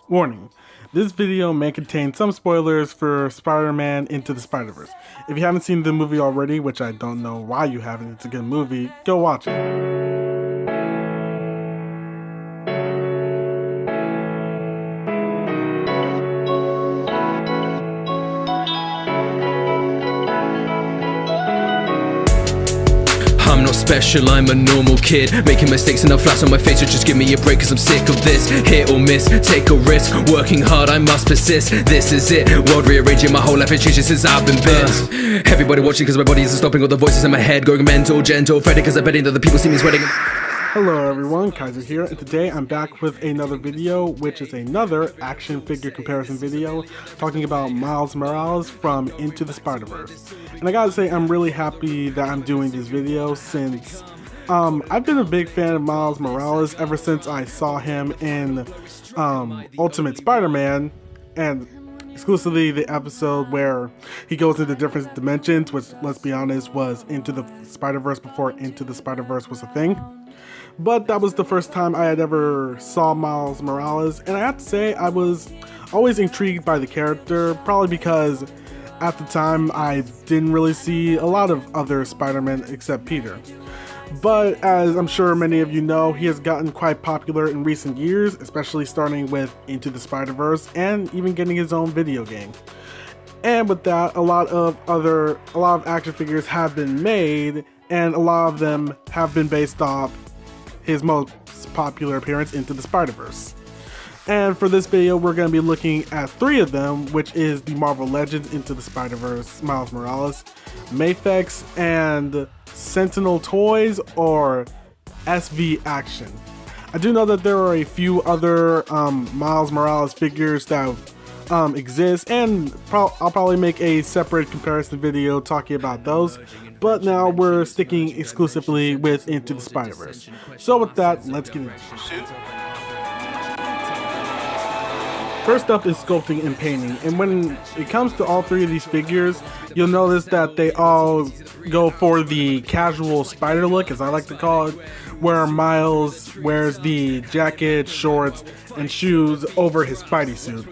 Warning, this video may contain some spoilers for Spider-Man Into the Spider-Verse. If you haven't seen the movie already, which I don't know why you haven't, it's a good movie, go watch it. I'm not special, I'm a normal kid, making mistakes and a flash on my face, so just give me a break cause I'm sick of this. Hit or miss, take a risk, working hard, I must persist. This is it, world rearranging, my whole life has changed since I've been bit. Everybody watching cause my body isn't stopping, all the voices in my head going mental, gentle, fretting cause I'm betting that the people see me sweating. Hello everyone, Kaiser here, and today I'm back with another video, which is another action figure comparison video, talking about Miles Morales from Into the Spider-Verse. And I gotta say, I'm really happy that I'm doing this video since I've been a big fan of Miles Morales ever since I saw him in Ultimate Spider-Man, and exclusively the episode where he goes into different dimensions, which, let's be honest, was Into the Spider-Verse before Into the Spider-Verse was a thing. But that was the first time I had ever saw Miles Morales, and I have to say I was always intrigued by the character, probably because at the time I didn't really see a lot of other Spider-Men except Peter. But as I'm sure many of you know, he has gotten quite popular in recent years, especially starting with Into the Spider-Verse and even getting his own video game. And with that, a lot of action figures have been made, and a lot of them have been based off his most popular appearance, Into the Spider-Verse. And for this video, we're going to be looking at 3 of them, which is the Marvel Legends Into the Spider-Verse Miles Morales, Mafex, and Sentinel Toys, or SV Action. I do know that there are a few other Miles Morales figures that exist, and I'll probably make a separate comparison video talking about those, but now we're sticking exclusively with Into the Spider-Verse. So with that, let's get into it. First up is sculpting and painting, and when it comes to all 3 of these figures, you'll notice that they all go for the casual spider look, as I like to call it, where Miles wears the jacket, shorts, and shoes over his Spidey suit.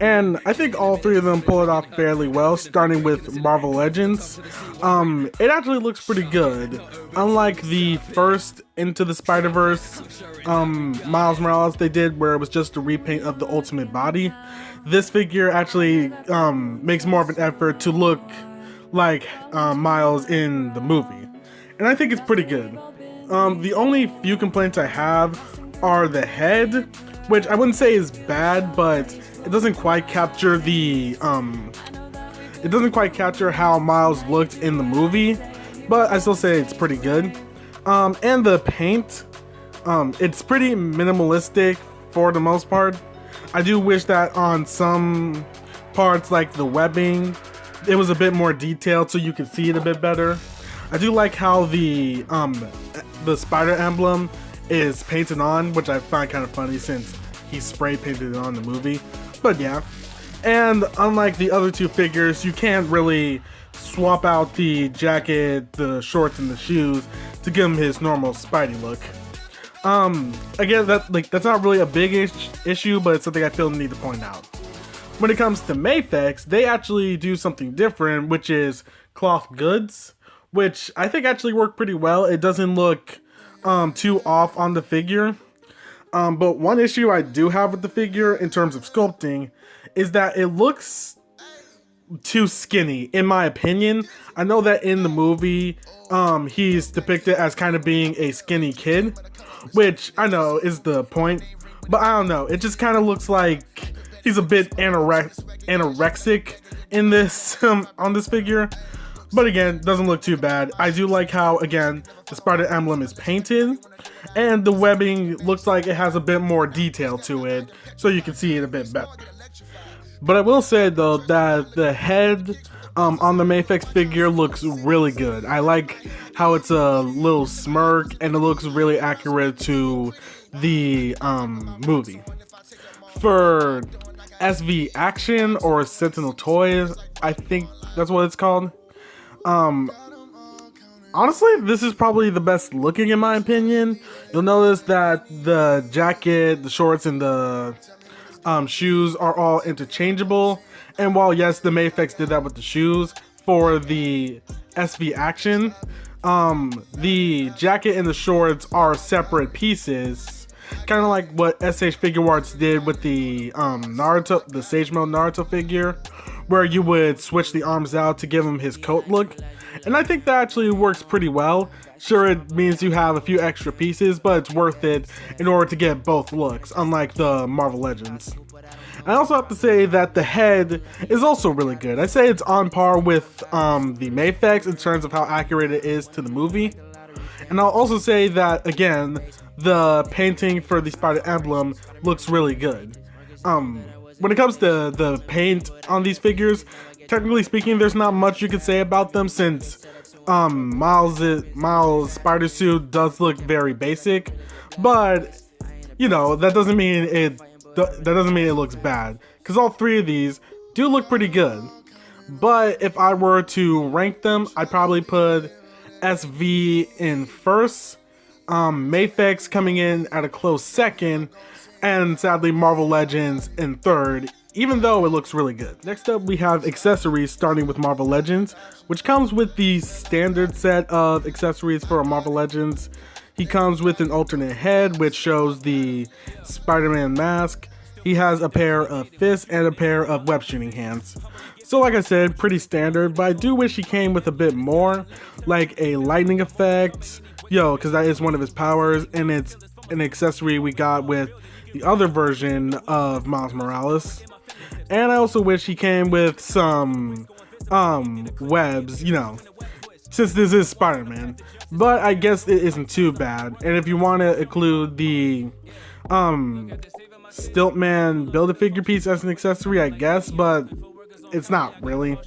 And I think all 3 of them pull it off fairly well, starting with Marvel Legends. It actually looks pretty good. Unlike the first Into the Spider-Verse Miles Morales they did, where it was just a repaint of the ultimate body, this figure actually makes more of an effort to look like Miles in the movie. And I think it's pretty good. The only few complaints I have are the head, which I wouldn't say is bad, but it doesn't quite capture the it doesn't quite capture how Miles looked in the movie, but I still say it's pretty good. And the paint, it's pretty minimalistic for the most part. I do wish that on some parts, like the webbing, it was a bit more detailed so you could see it a bit better. I do like how the spider emblem is painted on, which I find kind of funny since he spray painted it on the movie. But yeah, and unlike the other 2 figures, you can't really swap out the jacket, the shorts, and the shoes to give him his normal Spidey look. Again, that's not really a big issue, but it's something I feel the need to point out. When it comes to Mafex, they actually do something different, which is cloth goods, which I think actually work pretty well. It doesn't look too off on the figure. But one issue I do have with the figure in terms of sculpting is that it looks too skinny, in my opinion. I know that in the movie, he's depicted as kind of being a skinny kid, which I know is the point, but I don't know. It just kind of looks like he's a bit anorexic in this, on this figure. But again, doesn't look too bad. I do like how, again, the spider emblem is painted, and the webbing looks like it has a bit more detail to it, so you can see it a bit better. But I will say, though, that the head on the Mafex figure looks really good. I like how it's a little smirk, and it looks really accurate to the movie. For SV Action, or Sentinel Toys, I think that's what it's called. Honestly, this is probably the best looking in my opinion. You'll notice that the jacket, the shorts, and the shoes are all interchangeable. And while yes, the Mafex did that with the shoes, for the SV action, the jacket and the shorts are separate pieces, kind of like what SH Figure Arts did with the Naruto, the Sage Mode Naruto figure, where you would switch the arms out to give him his coat look. And I think that actually works pretty well. Sure, it means you have a few extra pieces, but it's worth it in order to get both looks, unlike the Marvel Legends. I also have to say that the head is also really good. I'd say it's on par with the Mafex in terms of how accurate it is to the movie. And I'll also say that, again, the painting for the spider emblem looks really good. When it comes to the paint on these figures, technically speaking, there's not much you could say about them, since Miles' spider suit does look very basic, but you know, that doesn't mean it looks bad, because all three of these do look pretty good. But if I were to rank them, I'd probably put SV in first, Mafex coming in at a close second, and sadly Marvel Legends in third, even though it looks really good. Next up we have accessories, starting with Marvel Legends, which comes with the standard set of accessories for Marvel Legends. He comes with an alternate head, which shows the Spider-Man mask. He has a pair of fists and a pair of web shooting hands. So like I said, pretty standard, but I do wish he came with a bit more, like a lightning effect, because that is one of his powers, and it's an accessory we got with the other version of Miles Morales. And I also wish he came with some webs, since this is Spider-Man. But I guess it isn't too bad. And if you want to include the Stiltman Build-A-Figure piece as an accessory, I guess, but it's not really.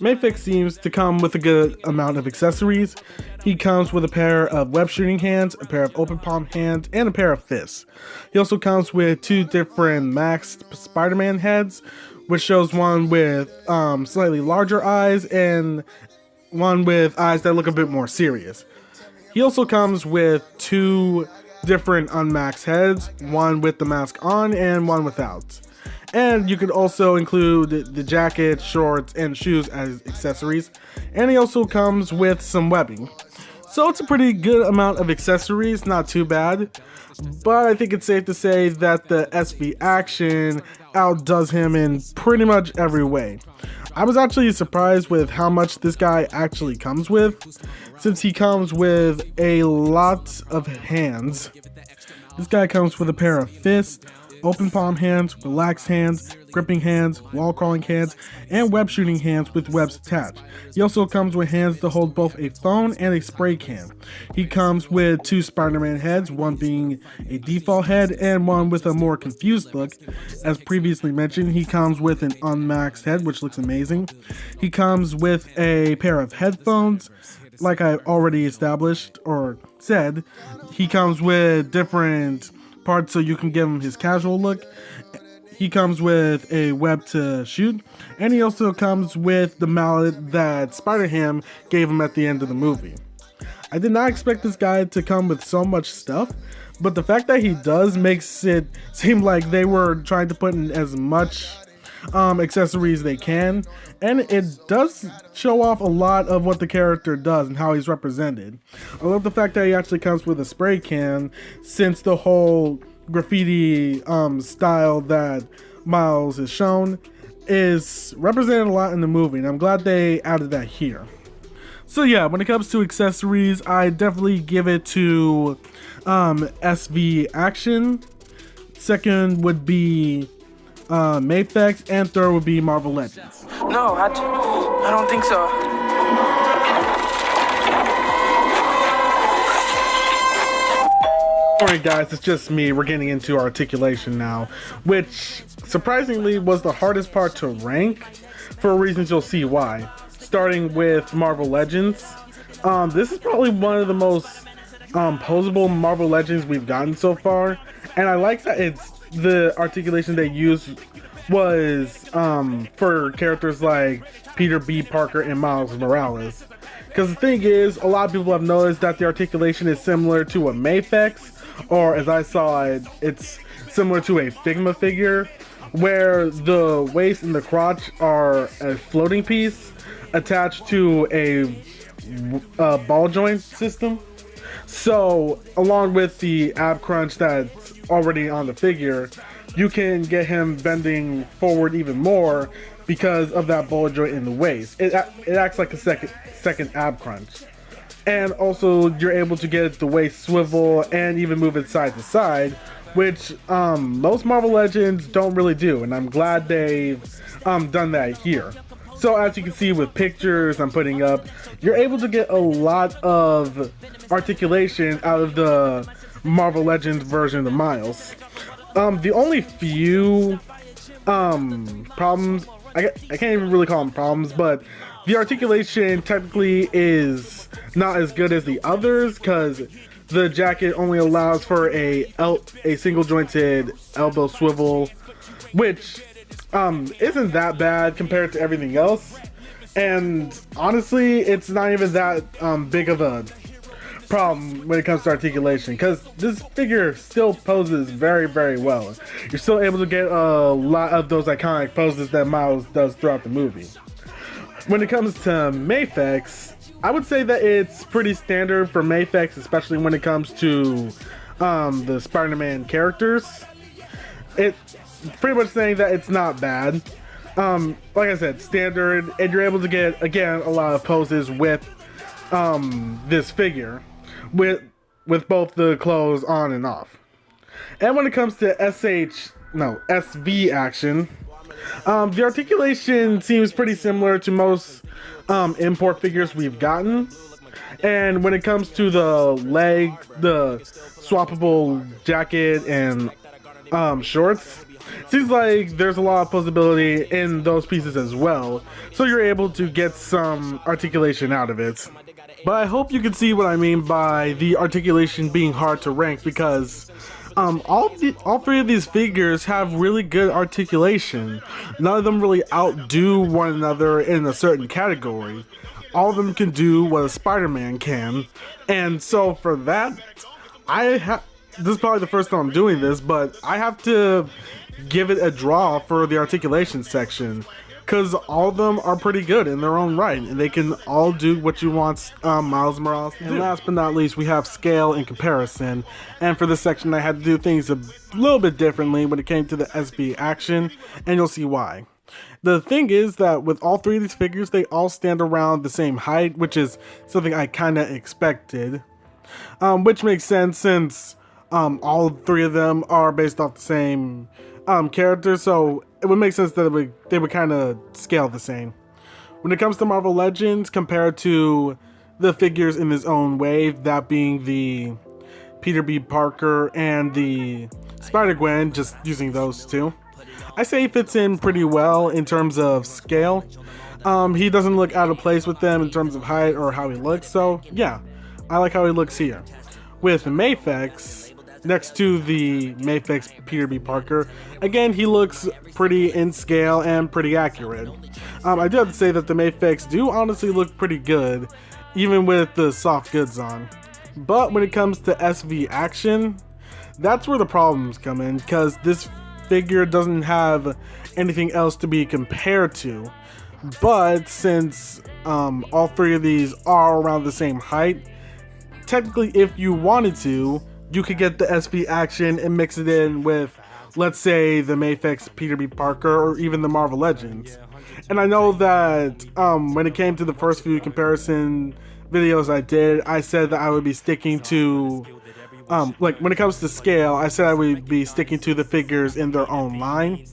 Mafex seems to come with a good amount of accessories. He comes with a pair of web shooting hands, a pair of open palm hands, and a pair of fists. He also comes with two different maxed Spider-Man heads, which shows one with slightly larger eyes and one with eyes that look a bit more serious. He also comes with two different unmaxed heads, one with the mask on and one without. And you could also include the jacket, shorts, and shoes as accessories. And he also comes with some webbing. So it's a pretty good amount of accessories, not too bad. But I think it's safe to say that the SV action outdoes him in pretty much every way. I was actually surprised with how much this guy actually comes with, since he comes with a lot of hands. This guy comes with a pair of fists, open palm hands, relaxed hands, gripping hands, wall crawling hands, and web shooting hands with webs attached. He also comes with hands to hold both a phone and a spray can. He comes with two Spider-Man heads, one being a default head and one with a more confused look. As previously mentioned, he comes with an unmaxed head, which looks amazing. He comes with a pair of headphones. Like I already established or said, he comes with different parts so you can give him his casual look. He comes with a web to shoot, and he also comes with the mallet that Spider-Ham gave him at the end of the movie. I did not expect this guy to come with so much stuff, but the fact that he does makes it seem like they were trying to put in as much accessories they can, and it does show off a lot of what the character does and how he's represented. I love the fact that he actually comes with a spray can, since the whole graffiti style that Miles is shown is represented a lot in the movie, and I'm glad they added that here. So yeah, when it comes to accessories, I definitely give it to SV Action. Second would be Mafex, and third would be Marvel Legends. No, I don't think so. Alright guys, it's just me. We're getting into articulation now, which surprisingly was the hardest part to rank, for reasons you'll see why. Starting with Marvel Legends. This is probably one of the most posable Marvel Legends we've gotten so far, and I like that it's the articulation they used was for characters like Peter B. Parker and Miles Morales. Because the thing is, a lot of people have noticed that the articulation is similar to a Mafex, or as I saw it, it's similar to a Figma figure, where the waist and the crotch are a floating piece attached to a ball joint system. So, along with the ab crunch that's already on the figure, you can get him bending forward even more because of that ball joint in the waist. It acts like a second ab crunch. And also, you're able to get the waist swivel and even move it side to side, which most Marvel Legends don't really do, and I'm glad they've done that here. So as you can see with pictures I'm putting up, you're able to get a lot of articulation out of the Marvel Legends version of Miles. The only few problems, I can't even really call them problems, but the articulation technically is not as good as the others because the jacket only allows for a single jointed elbow swivel, which isn't that bad compared to everything else. And honestly, it's not even that big of a problem when it comes to articulation, because this figure still poses very, very well. You're still able to get a lot of those iconic poses that Miles does throughout the movie. When it comes to Mafex, I would say that it's pretty standard for Mafex, especially when it comes to the Spider-Man characters. It's pretty much saying that it's not bad. Like I said, standard, and you're able to get, again, a lot of poses with this figure, with both the clothes on and off. And when it comes to SV action, the articulation seems pretty similar to most import figures we've gotten. And when it comes to the legs, the swappable jacket and shorts, seems like there's a lot of possibility in those pieces as well, so you're able to get some articulation out of it. But I hope you can see what I mean by the articulation being hard to rank, because all three of these figures have really good articulation. None of them really outdo one another in a certain category. All of them can do what a Spider-Man can, and so for that, this is probably the first time I'm doing this, but I have to give it a draw for the articulation section, because all of them are pretty good in their own right, and they can all do what you want Miles Morales to do. And last but not least, we have scale and comparison, and for this section I had to do things a little bit differently when it came to the SV action, and you'll see why. The thing is that with all three of these figures, they all stand around the same height, which is something I kind of expected, which makes sense since all three of them are based off the same character, so it would make sense that they would kind of scale the same. When it comes to Marvel Legends, compared to the figures in his own way, that being the Peter B. Parker and the Spider-Gwen, just using those two, I say he fits in pretty well in terms of scale. He doesn't look out of place with them in terms of height or how he looks, so yeah, I like how he looks here. With Mafex, next to the Mafex Peter B. Parker, again, he looks pretty in scale and pretty accurate. I do have to say that the Mafex do honestly look pretty good, even with the soft goods on. But when it comes to SV action, that's where the problems come in, because this figure doesn't have anything else to be compared to. But since all three of these are around the same height, technically if you wanted to, you could get the SV action and mix it in with, let's say, the Mafex Peter B. Parker or even the Marvel Legends. And I know that when it came to the first few comparison videos I did, I said that I would be sticking to, like when it comes to scale, I said I would be sticking to the figures in their own line.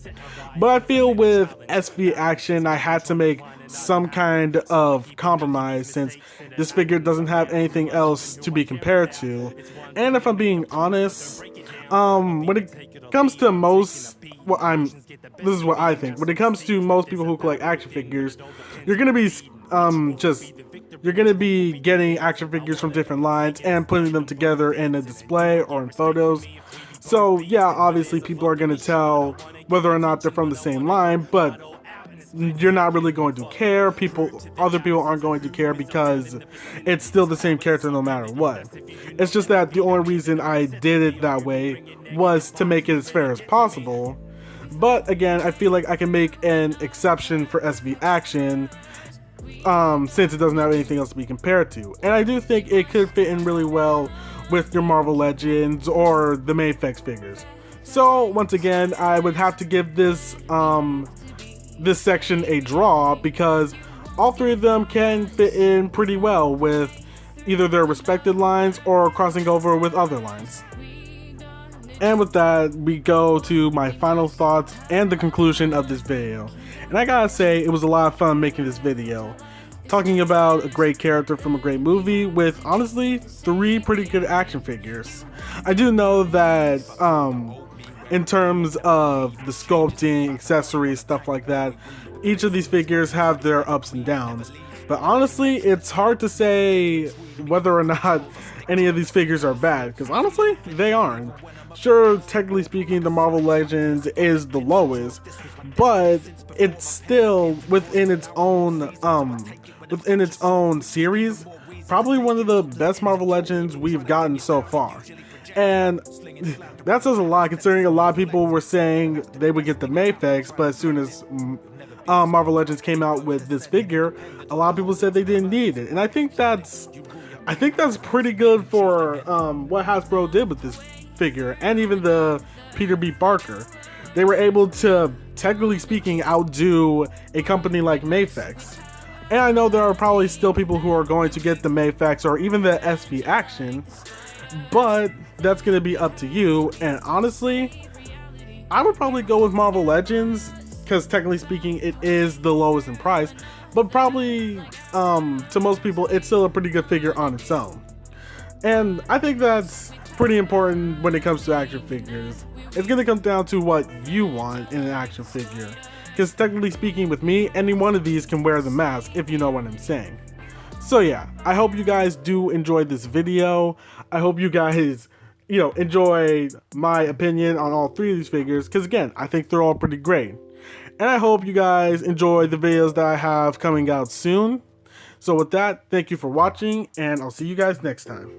But I feel with SV action, I had to make some kind of compromise since this figure doesn't have anything else to be compared to. And if I'm being honest, when it comes to most, this is what I think. When it comes to most people who collect action figures, you're gonna be getting action figures from different lines and putting them together in a display or in photos. So yeah, obviously people are gonna tell whether or not they're from the same line, but you're not really going to care. Other people aren't going to care because it's still the same character no matter what. It's just that the only reason I did it that way was to make it as fair as possible. But again, I feel like I can make an exception for SV Action since it doesn't have anything else to be compared to. And I do think it could fit in really well with your Marvel Legends or the Mafex figures. So once again, I would have to give this this section a draw because all three of them can fit in pretty well with either their respected lines or crossing over with other lines. And with that, we go to my final thoughts and the conclusion of this video. And I gotta say, it was a lot of fun making this video, talking about a great character from a great movie with honestly 3 pretty good action figures. I do know that in terms of the sculpting, accessories, stuff like that, each of these figures have their ups and downs. But honestly, it's hard to say whether or not any of these figures are bad, because honestly, they aren't. Sure, technically speaking, the Marvel Legends is the lowest, but it's still within its own series, probably one of the best Marvel Legends we've gotten so far. And that says a lot, considering a lot of people were saying they would get the Mafex, but as soon as Marvel Legends came out with this figure, a lot of people said they didn't need it. And I think that's pretty good for what Hasbro did with this figure, and even the Peter B. Parker. They were able to, technically speaking, outdo a company like Mafex. And I know there are probably still people who are going to get the Mafex or even the SV Action, but that's going to be up to you. And honestly, I would probably go with Marvel Legends, because technically speaking, it is the lowest in price, but probably to most people, it's still a pretty good figure on its own. And I think that's pretty important when it comes to action figures. It's going to come down to what you want in an action figure, because technically speaking, with me, any one of these can wear the mask, if you know what I'm saying. So yeah, I hope you guys do enjoy this video. I hope you guys, enjoy my opinion on all 3 of these figures, because again, I think they're all pretty great. And I hope you guys enjoy the videos that I have coming out soon. So with that, thank you for watching, and I'll see you guys next time.